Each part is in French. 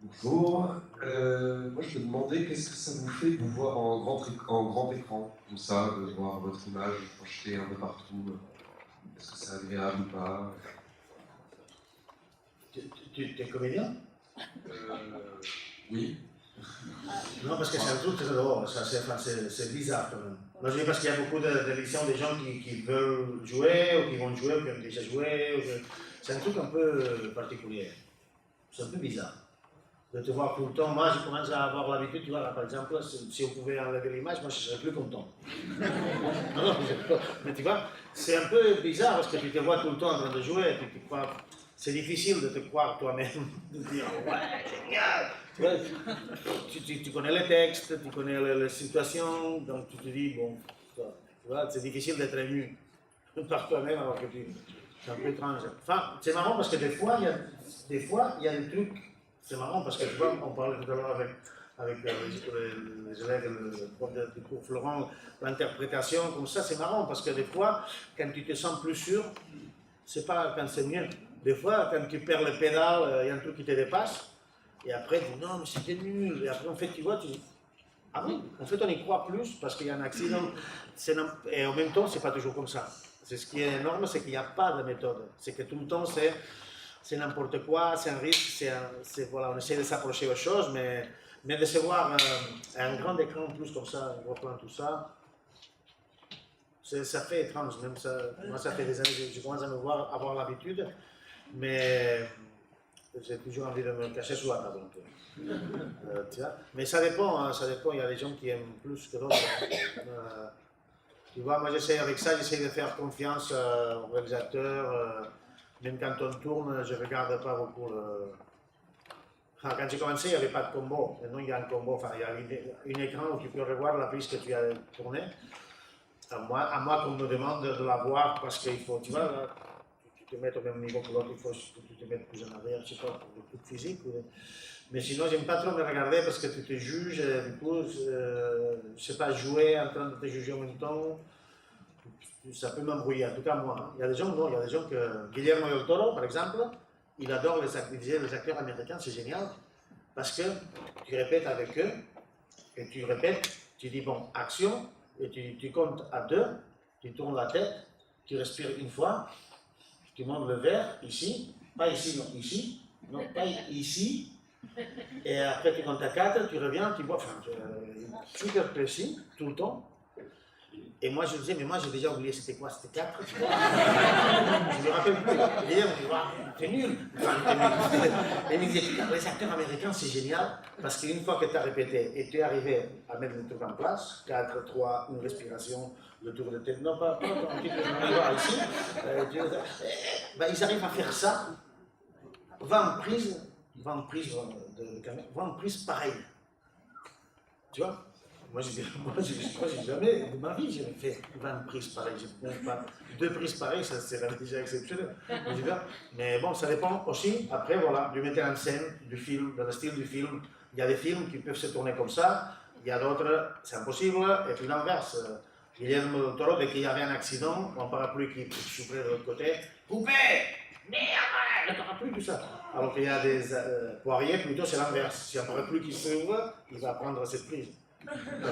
Bonjour. Moi, je me demandais qu'est-ce que ça vous fait de vous voir en grand écran, comme ça, de voir votre image projetée un peu partout. Est-ce que c'est agréable ou pas? Tu es comédien? Oui. Non, parce que c'est un truc très drôle, c'est bizarre quand même. Moi, je dis parce qu'il y a beaucoup d'élections des gens qui veulent jouer, ou qui vont jouer, ou qui ont déjà joué. C'est un truc un peu particulier. C'est un peu bizarre de te voir tout le temps. Moi, je commence à avoir l'habitude, tu vois, là, par exemple, si on pouvait enlever l'image, moi, je serais plus content. Non, mais tu vois, c'est un peu bizarre parce que tu te vois tout le temps en train de jouer, c'est difficile de te croire toi-même, de dire ouais, génial. Tu vois, tu connais les textes, tu connais les situations, donc tu te dis, bon, tu vois, c'est difficile d'être ému par toi-même alors que c'est un peu étrange. Enfin, c'est marrant parce que des fois, il y a des trucs, c'est marrant parce que tu vois, on parlait tout à l'heure avec les élèves, le prof du cours Florent, l'interprétation, comme ça, c'est marrant parce que des fois, quand tu te sens plus sûr, c'est pas quand c'est mieux. Des fois, quand tu perds le pédale, il y a un truc qui te dépasse, et après, tu dis non, mais c'était nul. Et après, en fait, tu vois, tu dis ah oui, en fait, on y croit plus parce qu'il y a un accident. Et en même temps, c'est pas toujours comme ça. C'est ce qui est énorme, c'est qu'il n'y a pas de méthode. C'est que tout le temps, c'est n'importe quoi, c'est un risque, voilà, on essaie de s'approcher aux choses, mais de se voir un grand écran en plus comme ça, un gros plan, tout ça, ça fait étrange. Même ça, moi, ça fait des années que je commence à me voir, avoir l'habitude, mais j'ai toujours envie de me cacher sous la table. Tu vois. Mais ça dépend, hein, ça dépend. Il y a des gens qui aiment plus que d'autres. Tu vois, moi j'essaie avec ça, j'essaie de faire confiance au réalisateur. Même quand on tourne, je ne regarde pas beaucoup le. Enfin, quand j'ai commencé, il n'y avait pas de combo. Maintenant, il y a un combo. Enfin, il y a un écran où tu peux revoir la prise que tu as tournée. À moi qu'on me demande de la voir parce qu'il faut, tu vois, là, tu te mets au même niveau que l'autre, il faut que tu te mettes plus en arrière, je sais pas, pour le coup physique. Mais sinon, j'aime pas trop me regarder parce que tu te juges, du coup, je sais pas, jouer en train de te juger en même temps, ça peut m'embrouiller, en tout cas moi. Il y a des gens, non, il y a des gens que. Guillermo del Toro, par exemple, il adore les acteurs américains, c'est génial, parce que tu répètes avec eux, et tu répètes, tu dis bon, action, et tu comptes à deux, tu tournes la tête, tu respires une fois, tu montes le verre, ici, pas ici, non, ici, non, pas ici, et après tu comptes à 4, tu reviens, tu vois, enfin, super précis, tout le temps. Et moi je disais, mais moi j'ai déjà oublié c'était quoi, c'était 4. Je me rappelle plus. Et on me dit, t'es nul. Enfin, t'es nul. Et il me disait, les acteurs américains c'est génial, parce qu'une fois que tu as répété et tu es arrivé à mettre le truc en place, 4, 3, une respiration, le tour de tête, non pas un petit peu, on va voir ici, ils arrivent à faire ça, 20 prises de caméra, 20 prises pareilles. Tu vois? Moi, je crois que j'ai jamais, de ma vie, j'ai fait 20 prises pareilles. Pas 2 prises pareilles, ça serait déjà exceptionnel. Mais bon, ça dépend aussi, après, voilà, du metteur en scène, du film, de le style du film. Il y a des films qui peuvent se tourner comme ça, il y a d'autres, c'est impossible, et puis l'inverse. Guillermo del Toro, dès qu'il y avait un accident, un parapluie qui souffrait de l'autre côté, coupé! Merde! Le parapluie, tout ça. Alors qu'il y a des poiriers, plutôt c'est l'inverse. Si un parapluie qui s'ouvre, il va prendre cette prise.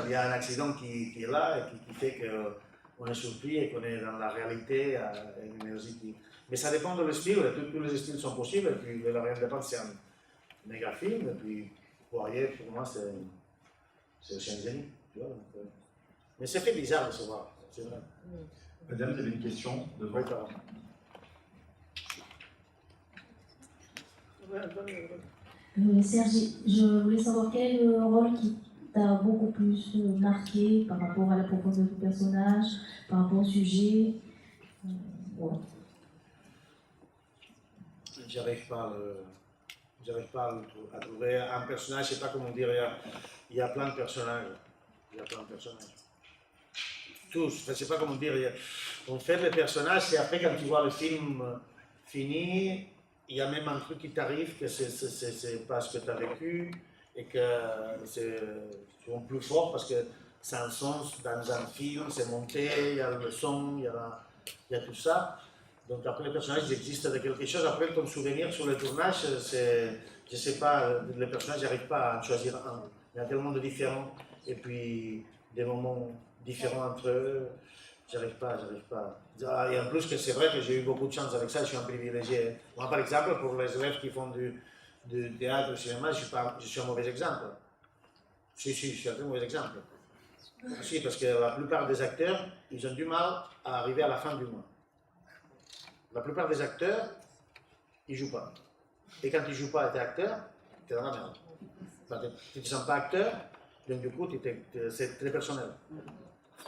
Il y a un accident qui est là et qui fait qu'on est surpris et qu'on est dans la réalité. Mais, aussi mais ça dépend de le style, tous les styles sont possibles. Et puis La Reine des Pentes, c'est un méga film. Et puis Poirier, pour moi, c'est aussi un génie. Mais c'est fait bizarre de se voir, c'est vrai. Madame, vous avez une question devant. Serge, je voulais savoir quel est le rôle qui t'a beaucoup plus marqué par rapport à la profondeur du personnage, par rapport au sujet. Ouais. J'arrive pas à trouver un personnage, je ne sais pas comment dire, il y a plein de personnages. Tous, je ne sais pas comment dire. En fait, les personnages, c'est après quand tu vois le film fini, il y a même un truc qui t'arrive que c'est pas ce que tu as vécu et que c'est plus fort parce que c'est un sens dans un film, c'est monté, il y a le son, il y a tout ça. Donc après, les personnages existent de quelque chose. Après, comme souvenir sur le tournage, c'est, je sais pas, les personnages n'arrivent pas à en choisir un. Il y a tellement de différents, et puis des moments différents entre eux. J'arrive pas. Et en plus, que c'est vrai que j'ai eu beaucoup de chance avec ça, je suis un privilégié. Moi, par exemple, pour les élèves qui font du théâtre, du cinéma, je suis un mauvais exemple. Si, je suis un très mauvais exemple. Si, parce que la plupart des acteurs, ils ont du mal à arriver à la fin du mois. La plupart des acteurs, ils ne jouent pas. Et quand tu ne joues pas et tu es acteur, tu es dans la merde. Enfin, tu ne te sens pas acteur, donc du coup, c'est très personnel.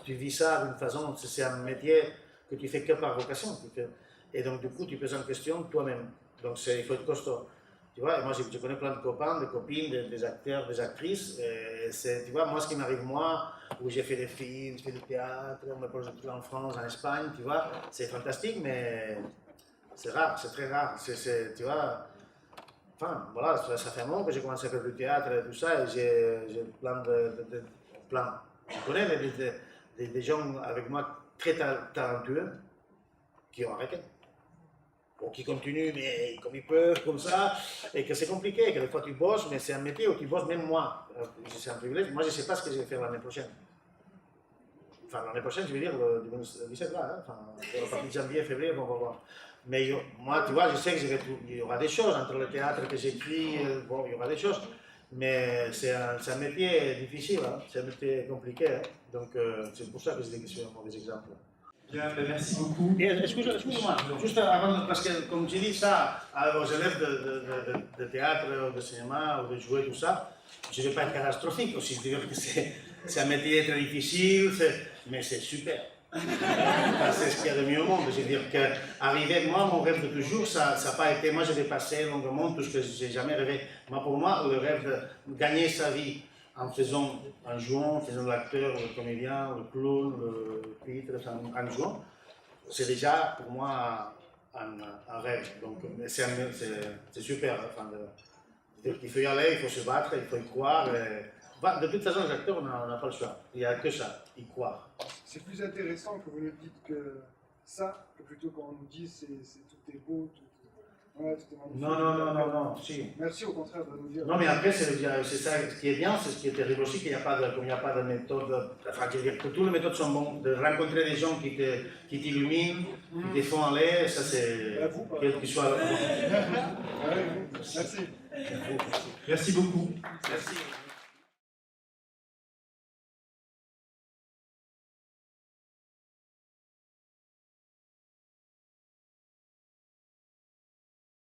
Tu vis ça d'une façon, c'est un métier que tu fais que par vocation. Et donc du coup, tu poses en question toi-même. Donc il faut être costaud. Tu vois, et moi je connais plein de copains, de copines, des acteurs, des actrices. Et tu vois, moi ce qui m'arrive où j'ai fait des films, j'ai fait du théâtre, on me pose des trucs en France, en Espagne, tu vois, c'est fantastique, mais c'est rare, c'est très rare. Tu vois, enfin voilà, ça fait un moment que j'ai commencé à faire du théâtre et tout ça, et j'ai plein de plein. Je connais des gens avec moi très talentueux qui ont arrêté. Ou qui continuent, mais comme ils peuvent, comme ça, et que c'est compliqué, que des fois tu bosses, mais c'est un métier où tu bosses, même moi, c'est un privilège. Moi, je ne sais pas ce que je vais faire l'année prochaine. Enfin, l'année prochaine, je veux dire, le 17 là, hein, enfin, à partir de janvier, février, on va voir. Mais moi, tu vois, je sais qu'il y aura des choses entre le théâtre que j'écris, bon, il y aura des choses. Mais c'est un métier difficile, hein, c'est un métier compliqué. Hein, donc, c'est pour ça que je dis que je suis un mauvais exemple. Bien, merci beaucoup. Excusez-moi, juste avant, parce que comme tu dis ça aux élèves de théâtre, de cinéma, ou de jouer, tout ça, je ne vais pas être catastrophique aussi, dire que c'est un métier très difficile, mais c'est super. C'est ce qu'il y a de mieux au monde. Je veux dire qu'arriver, moi, mon rêve de toujours, ça n'a pas été, moi j'ai dépassé longuement tout ce que j'ai jamais rêvé. Moi, pour moi, le rêve de gagner sa vie en jouant, en faisant l'acteur, le comédien, le clown, le titre, en jouant, c'est déjà pour moi un rêve. Donc c'est super. Enfin, il faut y aller, il faut se battre, il faut y croire. De toute façon, les acteurs, on n'a pas le choix. Il n'y a que ça, y croire. C'est plus intéressant que vous nous dites que ça, que plutôt qu'on nous dit tout est beau, tout est magnifique. Non, si. Merci au contraire de nous dire. Non, mais après, c'est ça ce qui est bien, c'est ce qui est terrible aussi, qu'il n'y a pas de méthode. Enfin, je veux dire que toutes les méthodes sont bonnes. De rencontrer des gens qui t'illuminent, qui te font aller, ça c'est. Quel qu'il soit. Merci. Merci beaucoup. Merci.